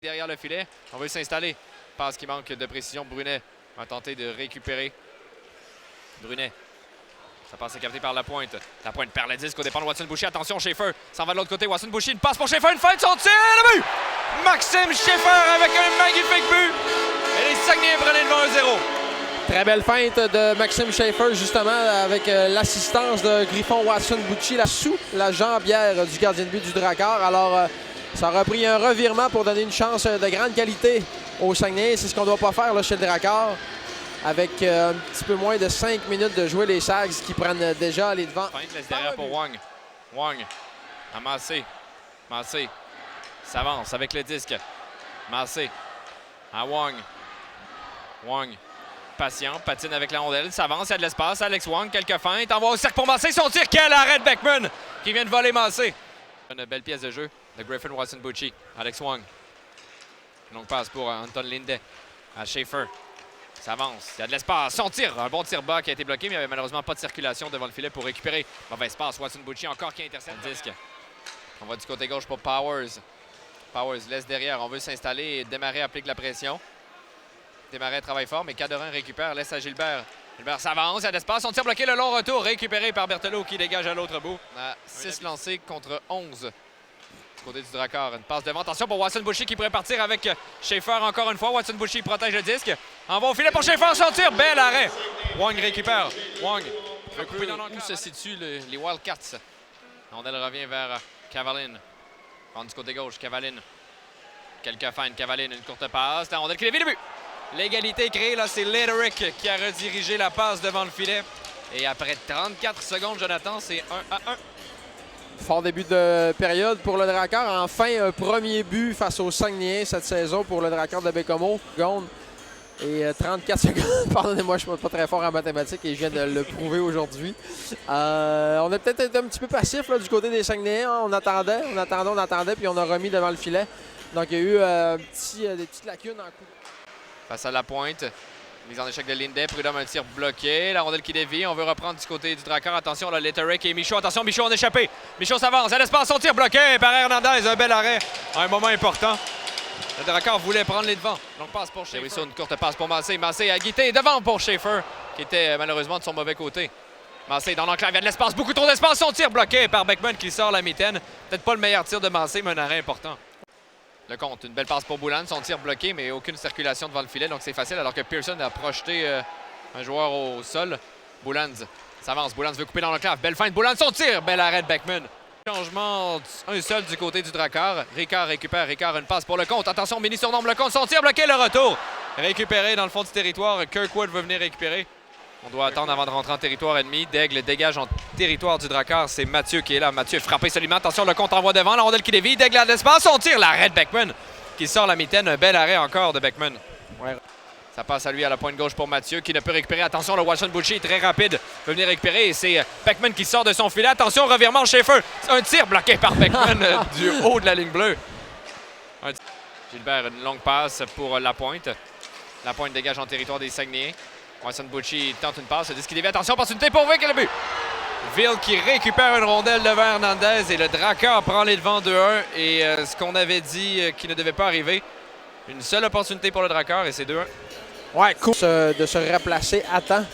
Derrière le filet, on veut s'installer. Passe qui manque de précision. Brunet va tenter de récupérer. Brunet. Ça passe capté par la pointe. La pointe perd le disque au départ de Watson Boucher. Attention, Schaefer s'en va de l'autre côté. Watson Boucher, une passe pour Schaefer, une feinte, son tir, le but! Maxime Schaefer avec un magnifique but. Et les Saguenayens prenaient devant 1-0. Très belle feinte de Maxime Schaefer, justement, avec l'assistance de Griffon Watson Boucher là, sous la jambière du gardien de but du Drakkar. Alors, ça aura pris un revirement pour donner une chance de grande qualité aux Saguenayens. C'est ce qu'on ne doit pas faire là, chez le Drakkar. Avec un petit peu moins de 5 minutes de jouer, les Sags qui prennent déjà les devants. Feinte laisse derrière pour Wang. Wang à Massé. Massé s'avance avec le disque. Massé à Wang. Wang patient, patine avec la rondelle, s'avance, il y a de l'espace. Alex Wang, quelques feintes, envoie au cercle pour Massé. Son tir, quel arrêt de Beckman qui vient de voler Massé. Une belle pièce de jeu de Griffin Watson Boucher. Alex Wang. Longue passe pour Anton Linde à Schaefer. S'avance, il y a de l'espace, son tir, un bon tir bas qui a été bloqué, mais il n'y avait malheureusement pas de circulation devant le filet pour récupérer. Mauvais espace, Watson Boucher encore qui intercepte le disque. On va du côté gauche pour Powers. Powers laisse derrière, on veut s'installer et Desmarais applique la pression. Desmarais travaille fort, mais Cadorin récupère, laisse à Gilbert. Gilbert s'avance, il y a de l'espace, son tir bloqué, le long retour récupéré par Berthelot qui dégage à l'autre bout. 6 lancés contre 11. Côté du Drakkar, une passe devant. Attention pour Watson Boucher qui pourrait partir avec Schaefer encore une fois. Watson Boucher protège le disque. Envoie au filet pour Schaefer, son tir. Bel arrêt. Wang récupère. Wang. Où se situent les Wildcats? Rondelle revient vers Cavaline. On du côté gauche, Cavaline. Quelques feintes, Cavaline, une courte passe. La rondelle qui dévie le but. L'égalité créée, là, c'est Lederich qui a redirigé la passe devant le filet. Et après 34 secondes, Jonathan, c'est 1-1. Fort début de période pour le Drakkar. Enfin, un premier but face aux Saguenayens cette saison pour le Drakkar de Baie-Comeau. Et 34 secondes, pardonnez-moi, je ne suis pas très fort en mathématiques et je viens de le prouver aujourd'hui. On a peut-être été un petit peu passif là, du côté des Saguenayens. On attendait, puis on a remis devant le filet. Donc, il y a eu des petites lacunes en coup. Face à la pointe. Mise en échec de Linde, Prudhomme un tir bloqué, la rondelle qui dévie, on veut reprendre du côté du Drakkar, attention là, Lederich et Michaud, attention Michaud en échappé, Michaud s'avance, à l'espace, son tir bloqué par Hernandez, un bel arrêt, un moment important. Le Drakkar voulait prendre les devants, donc passe pour Schaefer. Une courte passe pour Massé, Massé a guité devant pour Schaefer, qui était malheureusement de son mauvais côté. Massé dans l'enclave, il y a de l'espace, beaucoup trop d'espace, son tir bloqué par Beckman qui sort la mitaine. Peut-être pas le meilleur tir de Massé, mais un arrêt important. Le compte, une belle passe pour Boulan, son tir bloqué, mais aucune circulation devant le filet, donc c'est facile, alors que Pearson a projeté un joueur au sol. Boulan s'avance, Boulan veut couper dans l'enclave, belle feinte, Boulan, son tir, bel arrêt de Beckman. Changement, un seul du côté du Drakkar. Ricard récupère, Ricard une passe pour le compte, attention, Mini surnombre le compte, son tir bloqué, le retour. Récupéré dans le fond du territoire, Kirkwood veut venir récupérer. On doit attendre avant de rentrer en territoire ennemi. Daigle dégage en territoire du Drakkar. C'est Mathieu qui est là. Mathieu est frappé solidement. Attention, le compte envoie devant. La rondelle qui dévie. Daigle à l'espace. On tire l'arrêt de Beckman qui sort la mitaine. Un bel arrêt encore de Beckman. Ouais. Ça passe à lui à la pointe gauche pour Mathieu qui ne peut récupérer. Attention, le Watson Boucher est très rapide. Veut venir récupérer et c'est Beckman qui sort de son filet. Attention, revirement Schaefer. Un tir bloqué par Beckman du haut de la ligne bleue. Gilbert, une longue passe pour la pointe. La pointe dégage en territoire des Saguenayens. Watson Boucher tente une passe, dit qu'il dévie. Attention, opportunité pour Vic et le but. Ville qui récupère une rondelle devant Hernandez et le Drakkar prend les devants 2-1. Et ce qu'on avait dit qui ne devait pas arriver. Une seule opportunité pour le Drakkar et c'est 2-1. Ouais, cool de se replacer à temps.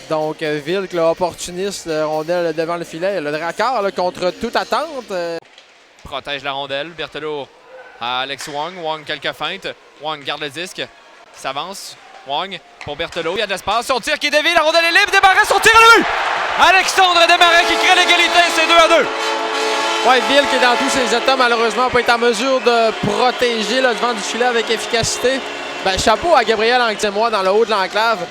Donc, Ville, opportuniste, rondelle devant le filet. Le Drakkar, là, contre toute attente. Protège la rondelle. Berthelot à Alex Wang. Wang, quelques feintes. Wang garde le disque. S'avance. Wang pour Berthelot, il y a de l'espace, son tir qui dévie, la rondelle est libre, Desmarais, son tir à lui! Alexandre Desmarais qui crée l'égalité, c'est 2-2. Ouais, Ville qui est dans tous ses états, malheureusement, n'a pas été en mesure de protéger le devant du filet avec efficacité. Ben, chapeau à Gabriel Anctil-Moi dans le haut de l'enclave.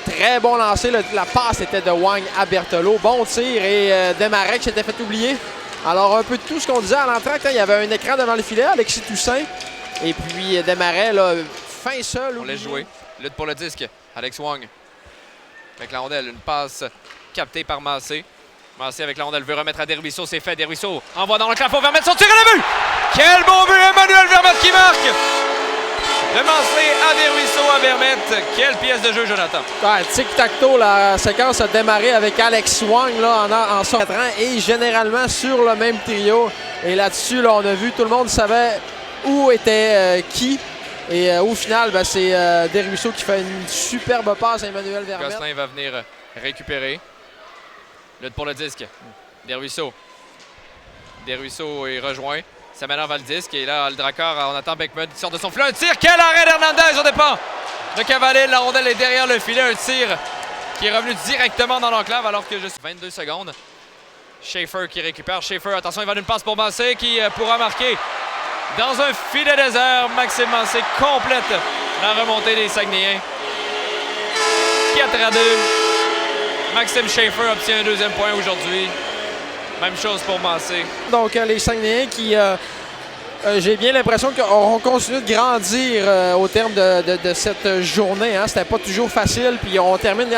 Très bon lancer, la passe était de Wang à Berthelot. Bon tir et Desmarais qui s'était fait oublier. Alors, un peu de tout ce qu'on disait à l'entracte, il y avait un écran devant le filet, Alexis Toussaint. Et puis Desmarais, là, fin seul. On laisse jouer. Lutte pour le disque. Alex Wang avec la rondelle. Une passe captée par Massé. Massé avec la rondelle veut remettre à Desruisseaux. C'est fait. Desruisseaux envoie dans le clap pour Vermette. Son tir à la but! Quel bon but! Emmanuel Vermette qui marque! De Massé à Desruisseaux à Vermette. Quelle pièce de jeu, Jonathan. Ouais, tic-tac-toe, la séquence a démarré avec Alex Wang là, en sortant et généralement sur le même trio. Et là-dessus, là, on a vu, tout le monde savait où était qui. Et au final, ben, c'est Desruisseaux qui fait une superbe passe à Emmanuel Vermette. Gosselin va venir récupérer. Lutte pour le disque. Desruisseaux. Desruisseaux est rejoint. Ça mène vers le disque. Et là, le Drakkar, on attend Beckman qui sort de son filet. Un tir. Quel arrêt d'Hernandez au départ de Cavalier. La rondelle est derrière le filet. Un tir qui est revenu directement dans l'enclave alors que juste 22 secondes. Schaefer qui récupère. Schaefer, attention, il va d'une passe pour Massé qui pourra marquer. Dans un filet désert, Maxime Massé complète la remontée des Saguenayens. 4-2. Maxime Schaefer obtient un deuxième point aujourd'hui. Même chose pour Massé. Donc, les Saguenayens qui, j'ai bien l'impression qu'on continue de grandir au terme de cette journée. Hein. C'était pas toujours facile. Puis on termine